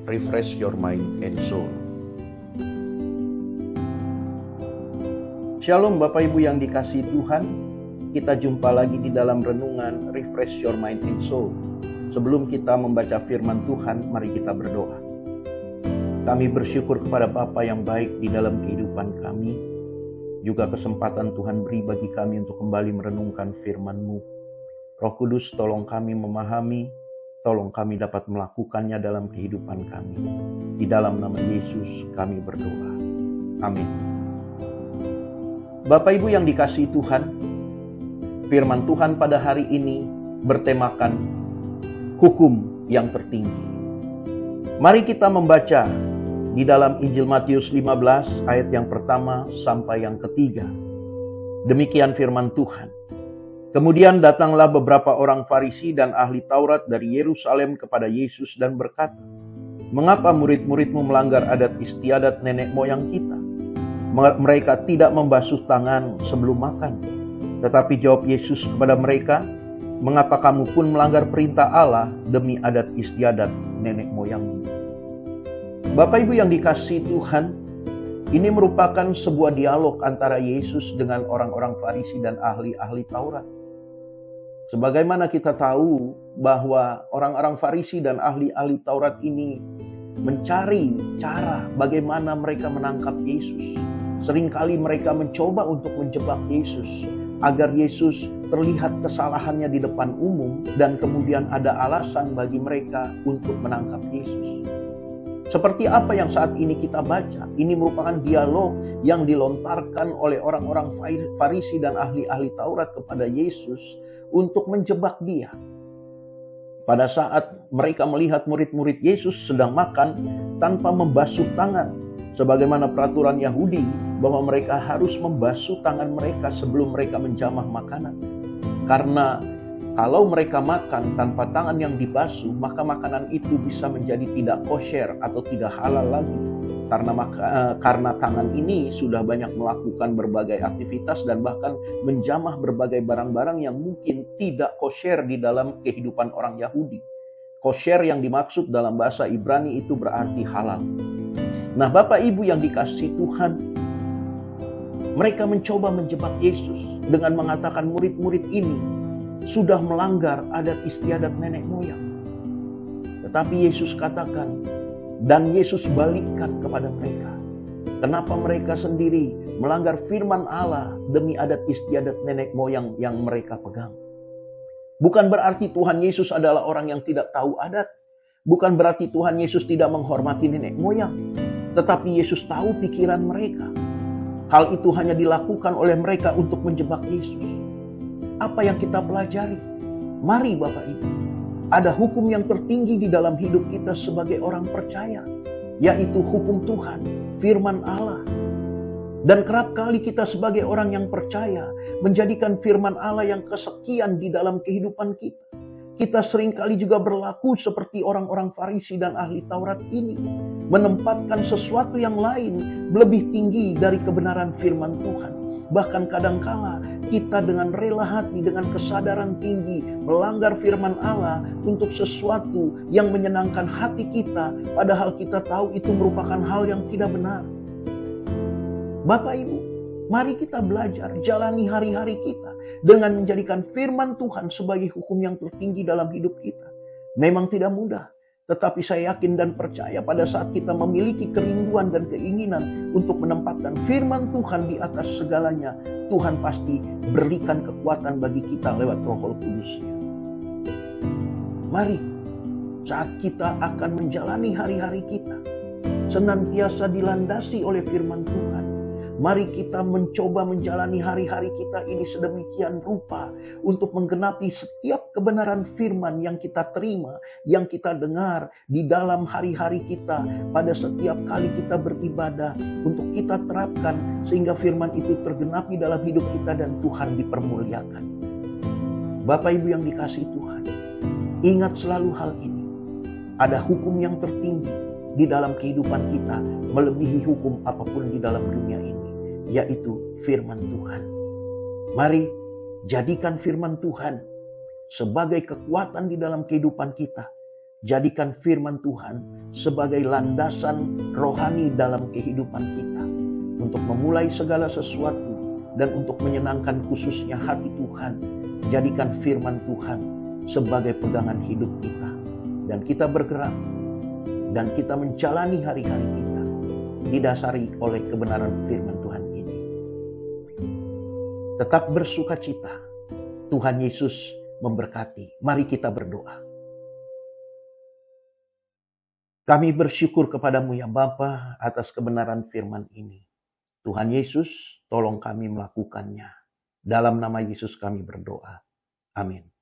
refresh your mind and soul. Shalom Bapak Ibu yang dikasihi Tuhan, kita jumpa lagi di dalam renungan Refresh Your Mind and Soul. Sebelum kita membaca firman Tuhan, mari kita berdoa. Kami bersyukur kepada Bapa yang baik di dalam kehidupan kami. Juga kesempatan Tuhan beri bagi kami untuk kembali merenungkan firman-Mu. Roh Kudus tolong kami memahami, tolong kami dapat melakukannya dalam kehidupan kami. Di dalam nama Yesus kami berdoa. Amin. Bapak Ibu yang dikasihi Tuhan, firman Tuhan pada hari ini bertemakan hukum yang tertinggi. Mari kita membaca di dalam Injil Matius 15 ayat yang pertama sampai yang ketiga. Demikian firman Tuhan. Kemudian datanglah beberapa orang Farisi dan ahli Taurat dari Yerusalem kepada Yesus dan berkata, "Mengapa murid-muridmu melanggar adat istiadat nenek moyang kita? Mereka tidak membasuh tangan sebelum makan." Tetapi jawab Yesus kepada mereka, "Mengapa kamu pun melanggar perintah Allah demi adat istiadat nenek moyangmu?" Bapak Ibu yang dikasihi Tuhan, ini merupakan sebuah dialog antara Yesus dengan orang-orang Farisi dan ahli-ahli Taurat. Sebagaimana kita tahu bahwa orang-orang Farisi dan ahli-ahli Taurat ini mencari cara bagaimana mereka menangkap Yesus. Seringkali mereka mencoba untuk menjebak Yesus agar Yesus terlihat kesalahannya di depan umum dan kemudian ada alasan bagi mereka untuk menangkap Yesus. Seperti apa yang saat ini kita baca, ini merupakan dialog yang dilontarkan oleh orang-orang Farisi dan ahli-ahli Taurat kepada Yesus untuk menjebak dia. Pada saat mereka melihat murid-murid Yesus sedang makan tanpa membasuh tangan, sebagaimana peraturan Yahudi bahwa mereka harus membasuh tangan mereka sebelum mereka menjamah makanan. Karena kalau mereka makan tanpa tangan yang dibasuh, maka makanan itu bisa menjadi tidak kosher atau tidak halal lagi. Karena tangan ini sudah banyak melakukan berbagai aktivitas dan bahkan menjamah berbagai barang-barang yang mungkin tidak kosher di dalam kehidupan orang Yahudi. Kosher yang dimaksud dalam bahasa Ibrani itu berarti halal. Nah, Bapak Ibu yang dikasihi Tuhan, mereka mencoba menjebak Yesus dengan mengatakan murid-murid ini sudah melanggar adat istiadat nenek moyang. Tetapi Yesus katakan, dan Yesus balikkan kepada mereka, kenapa mereka sendiri melanggar firman Allah demi adat istiadat nenek moyang yang mereka pegang. Bukan berarti Tuhan Yesus adalah orang yang tidak tahu adat. Bukan berarti Tuhan Yesus tidak menghormati nenek moyang. Tetapi Yesus tahu pikiran mereka. Hal itu hanya dilakukan oleh mereka untuk menjebak Yesus. Apa yang kita pelajari? Mari Bapak Ibu, ada hukum yang tertinggi di dalam hidup kita sebagai orang percaya, yaitu hukum Tuhan, firman Allah. Dan kerap kali kita sebagai orang yang percaya menjadikan firman Allah yang kesekian di dalam kehidupan kita. Kita seringkali juga berlaku seperti orang-orang Farisi dan ahli Taurat ini, menempatkan sesuatu yang lain lebih tinggi dari kebenaran firman Tuhan. Bahkan kadangkala kita dengan rela hati, dengan kesadaran tinggi melanggar firman Allah untuk sesuatu yang menyenangkan hati kita, padahal kita tahu itu merupakan hal yang tidak benar. Bapak Ibu, mari kita belajar jalani hari-hari kita dengan menjadikan firman Tuhan sebagai hukum yang tertinggi dalam hidup kita. Memang tidak mudah, tetapi saya yakin dan percaya pada saat kita memiliki kerinduan dan keinginan untuk menempatkan firman Tuhan di atas segalanya, Tuhan pasti berikan kekuatan bagi kita lewat Roh Kudus-Nya. Mari, saat kita akan menjalani hari-hari kita, senantiasa dilandasi oleh firman Tuhan. Mari kita mencoba menjalani hari-hari kita ini sedemikian rupa untuk menggenapi setiap kebenaran firman yang kita terima, yang kita dengar di dalam hari-hari kita pada setiap kali kita beribadah, untuk kita terapkan sehingga firman itu tergenapi dalam hidup kita dan Tuhan dipermuliakan. Bapak Ibu yang dikasihi Tuhan, ingat selalu hal ini. Ada hukum yang tertinggi di dalam kehidupan kita melebihi hukum apapun di dalam dunia ini, yaitu firman Tuhan. Mari jadikan firman Tuhan sebagai kekuatan di dalam kehidupan kita. Jadikan firman Tuhan sebagai landasan rohani dalam kehidupan kita untuk memulai segala sesuatu dan untuk menyenangkan khususnya hati Tuhan. Jadikan firman Tuhan sebagai pegangan hidup kita, dan kita bergerak dan kita menjalani hari-hari kita didasari oleh kebenaran firman Tuhan ini. Tetap bersukacita. Tuhan Yesus memberkati. Mari kita berdoa. Kami bersyukur kepadamu ya Bapa atas kebenaran firman ini. Tuhan Yesus, tolong kami melakukannya. Dalam nama Yesus kami berdoa. Amin.